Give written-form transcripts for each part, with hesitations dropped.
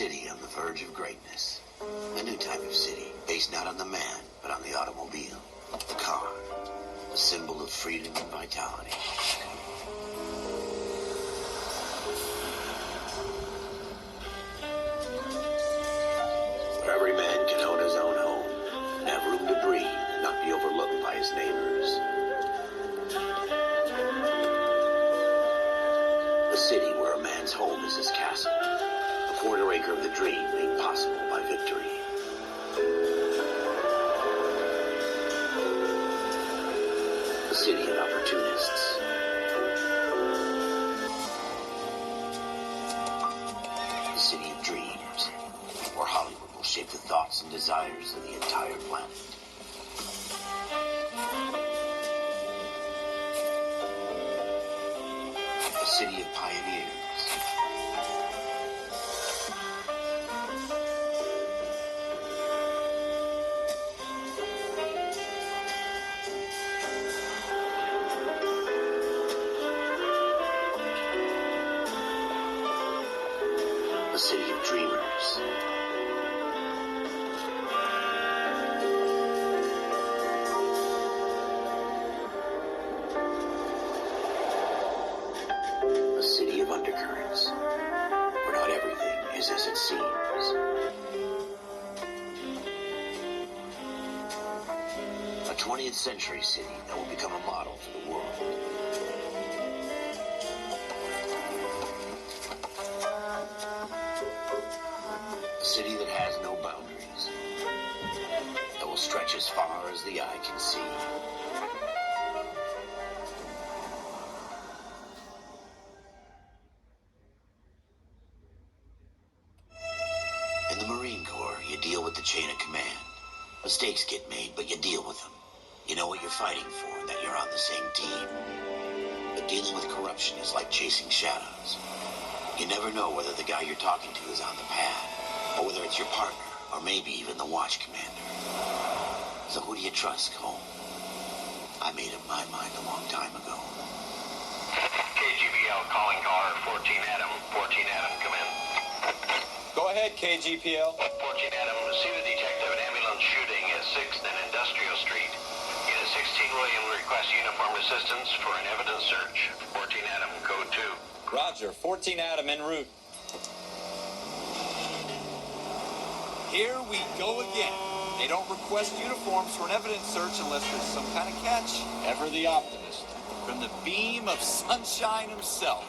city on the verge of greatness. A new type of city, based not on the man, but on the automobile. The car, a symbol of freedom and vitality. Where every man can own his own home, and have room to breathe, and not be overlooked by his neighbors. A city where a man's home is his castle. A quarter acre of the dream made possible by victory. A city of opportunists. A city of dreams, where Hollywood will shape the thoughts and desires of the entire planet. A city of pioneers. A city of dreamers. A city of undercurrents, where not everything is as it seems. A 20th century city that will become a model for the world. A city that has no boundaries, that will stretch as far as the eye can see. In the Marine Corps, you deal with the chain of command. Mistakes get made, but you deal with them. You know what you're fighting for, and that you're on the same team. But dealing with corruption is like chasing shadows. You never know whether the guy you're talking to is on the pad, or whether it's your partner, or maybe even the watch commander. So who do you trust, Cole? I made up my mind a long time ago. KGPL calling caller 14 Adam. 14 Adam, come in. Go ahead, KGPL. 14 Adam, see the detective an ambulance shooting at 6th and Industrial Street. Unit 16 William requests uniformed assistance for an evidence search. 14 Adam, code 2. Roger, 14 Adam en route. Here we go again. They don't request uniforms for an evidence search unless there's some kind of catch. Ever the optimist. From the beam of sunshine himself.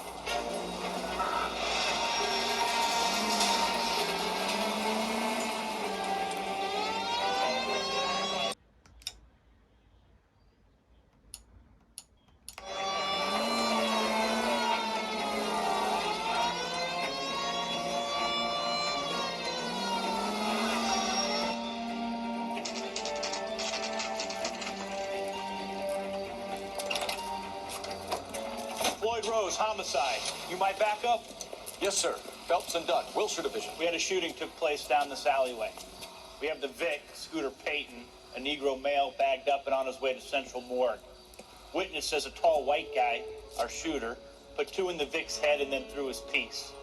Rose, homicide. You might back up? Yes, sir. Phelps and Dunn, Wilshire Division. We had a shooting took place down this alleyway. We have the Vic, Scooter Payton, a Negro male bagged up and on his way to Central Morgue. Witness says a tall white guy, our shooter, put 2 in the Vic's head and then threw his piece.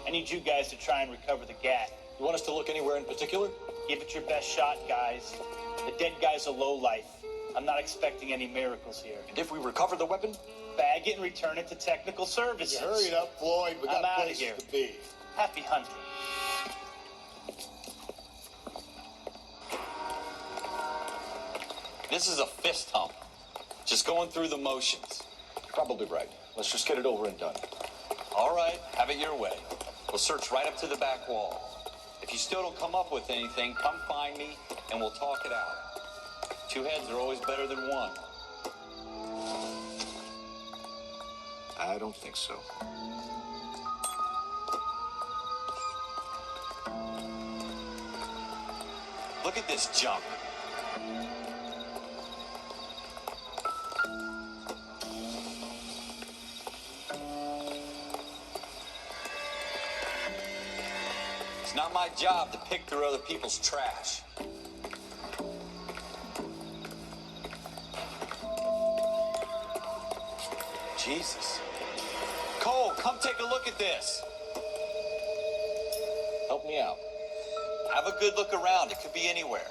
I need you guys to try and recover the gat. You want us to look anywhere in particular? Give it your best shot, guys. The dead guy's a lowlife. I'm not expecting any miracles here. And if we recover the weapon? Bag it and return it to technical services. Hurry it up, Floyd. We got I'm places here. to be. Happy hunting. This is a fist hump. Just going through the motions. Probably right. Let's just get it over and done. All right, have it your way. We'll search right up to the back wall. If you still don't come up with anything, come find me and we'll talk it out. 2 heads are always better than 1. I don't think so. Look at this junk. It's not my job to pick through other people's trash. Jesus. Cole, come take a look at this. Help help me out. Have a good look around. It could be anywhere.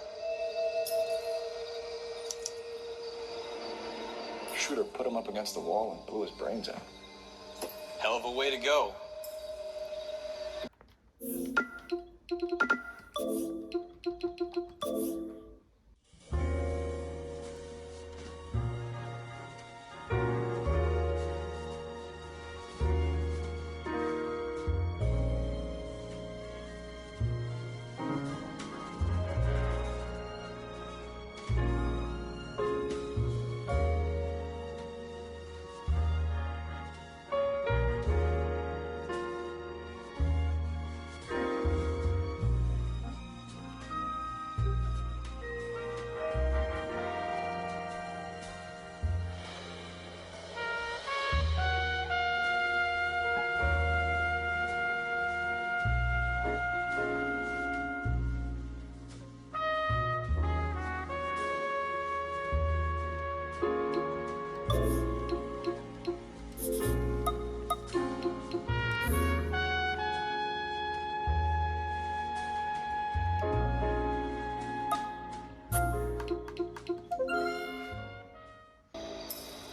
Shooter put him up against the wall and blew his brains out. Hell of a way to go.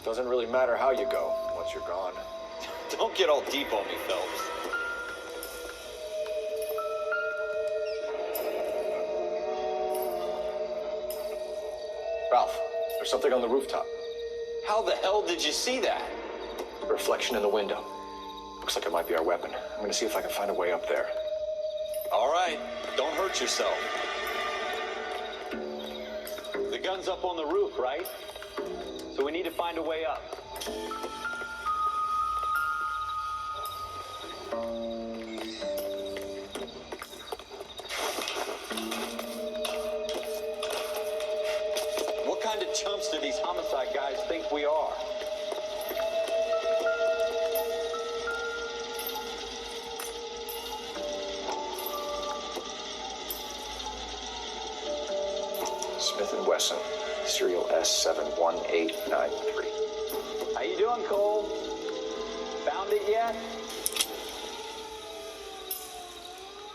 Doesn't really matter how you go once you're gone. Don't get all deep on me, Phelps. Ralph, there's something on the rooftop. How the hell did you see that? A reflection in the window. Looks like it might be our weapon. I'm gonna see if I can find a way up there. All right, don't hurt yourself. The gun's up on the roof, right? So we need to find a way up. What kind of chumps do these homicide guys think we are? Smith & Wesson, serial S71893. How you doing, Cole? Found it yet?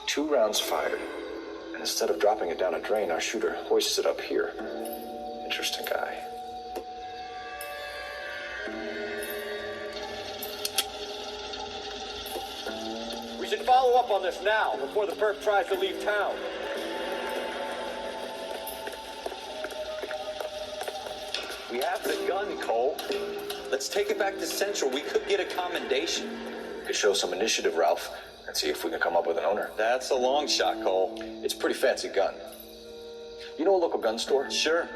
2 rounds fired. And instead of dropping it down a drain, our shooter hoists it up here. Interesting guy. We should follow up on this now, before the perp tries to leave town. We have the gun, Cole. Let's take it back to Central. We could get a commendation. We could show some initiative, Ralph, and see if we can come up with an owner. That's a long shot, Cole. It's a pretty fancy gun. You know a local gun store? Sure.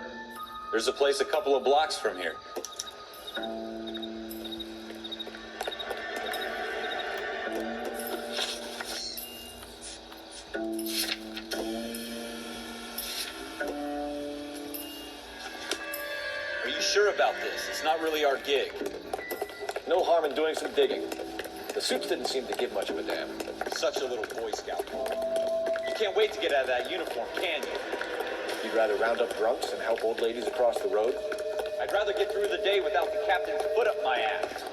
There's a place a couple of blocks from here. Are you sure about this? It's not really our gig. No harm in doing some digging. The suits didn't seem to give much of a damn. Such a little Boy Scout. You can't wait to get out of that uniform, can you? You'd rather round up drunks and help old ladies across the road? I'd rather get through the day without the captain's foot up my ass.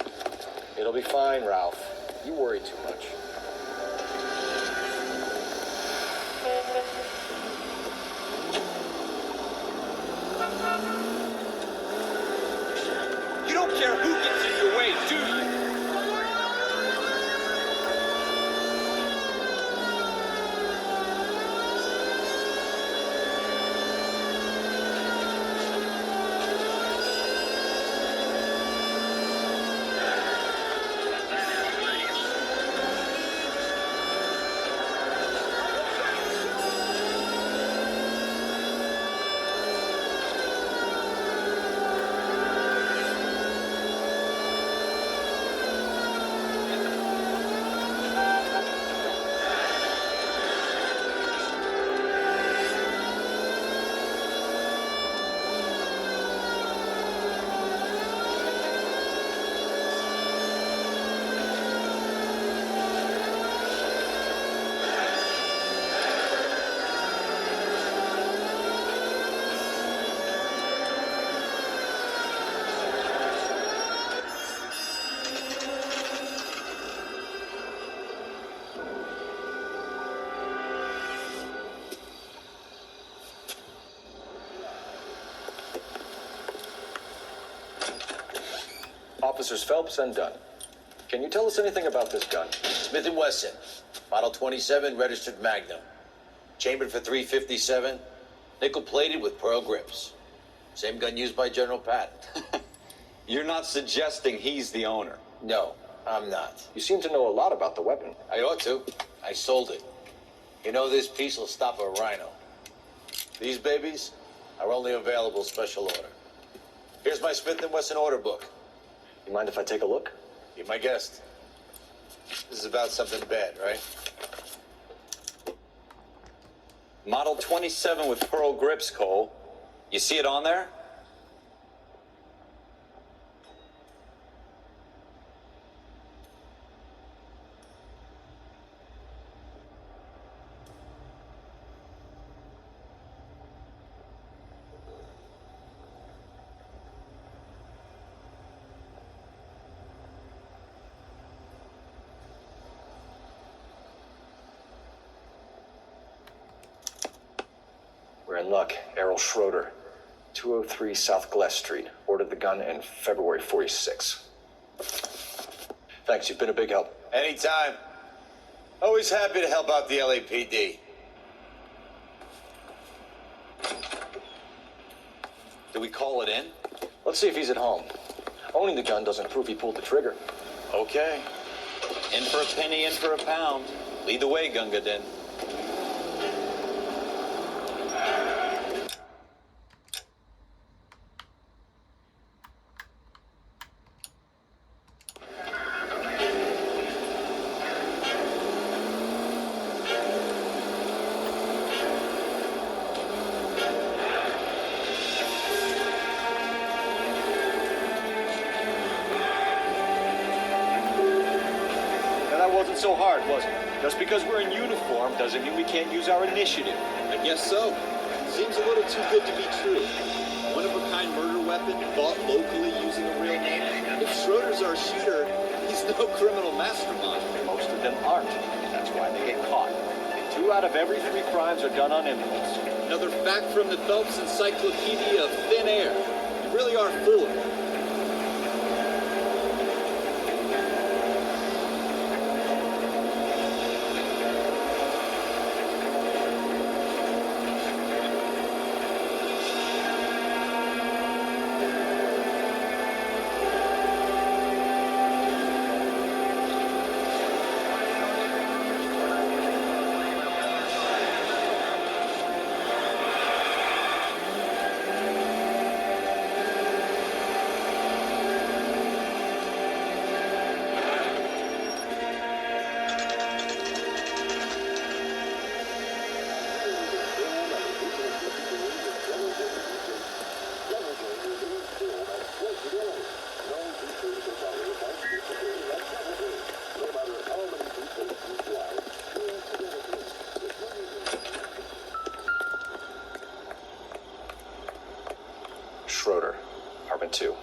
It'll be fine, Ralph. You worry too much. You don't care who gets in your way, do you? Officers Phelps and Dunn. Can you tell us anything about this gun? Smith & Wesson, Model 27, registered Magnum. Chambered for .357, nickel-plated with pearl grips. Same gun used by General Patton. You're not suggesting he's the owner? No, I'm not. You seem to know a lot about the weapon. I ought to. I sold it. You know, this piece will stop a rhino. These babies are only available special order. Here's my Smith & Wesson order book. You mind if I take a look? Be my guest. This is about something bad, right? Model 27 with pearl grips, Cole. You see it on there? We're in luck. Errol Schroeder, 203 South Glass Street. Ordered the gun in February '46. Thanks, you've been a big help. Anytime. Always happy to help out the LAPD. Do we call it in? Let's see if he's at home. Owning the gun doesn't prove he pulled the trigger. Okay. In for a penny, in for a pound. Lead the way, Gunga Din. So hard, wasn't it? Just because we're in uniform doesn't mean we can't use our initiative. I guess so. Seems a little too good to be true. One-of-a-kind murder weapon bought locally using a real name. If Schroeder's our shooter, he's no criminal mastermind. Most of them aren't. That's why they get caught. 2 out of every 3 crimes are done on impulse. Another fact from the Phelps Encyclopedia of Thin Air. You really are fooling. Schroeder, apartment 2.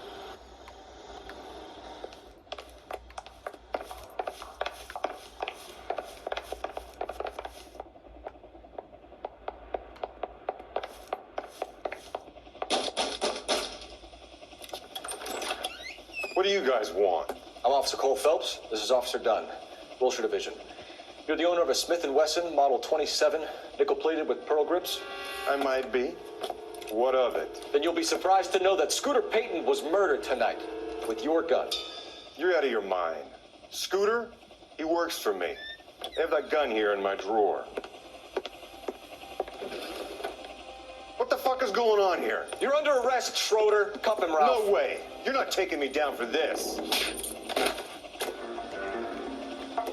What do you guys want? I'm Officer Cole Phelps. This is Officer Dunn, Wilshire Division. You're the owner of a Smith & Wesson Model 27, nickel-plated with pearl grips? I might be. What of it? Then you'll be surprised to know that Scooter Payton was murdered tonight with your gun. You're out of your mind. Scooter? He works for me. I have that gun here in my drawer. What the fuck is going on here? You're under arrest, Schroeder. Cuff him, Ralph. No way. You're not taking me down for this.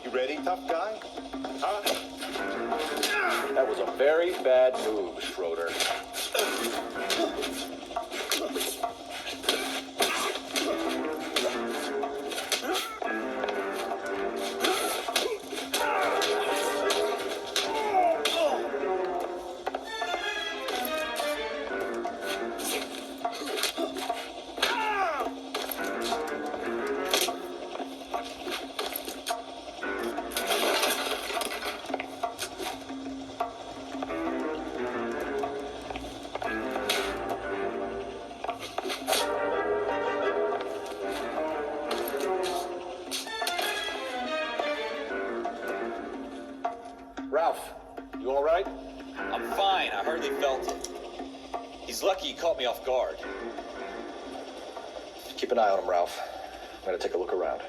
You ready, tough guy? Huh? That was a very bad move, Schroeder. Ralph, you all right? I'm fine. I hardly felt it. He's lucky he caught me off guard. Keep an eye on him, Ralph. I'm gonna take a look around.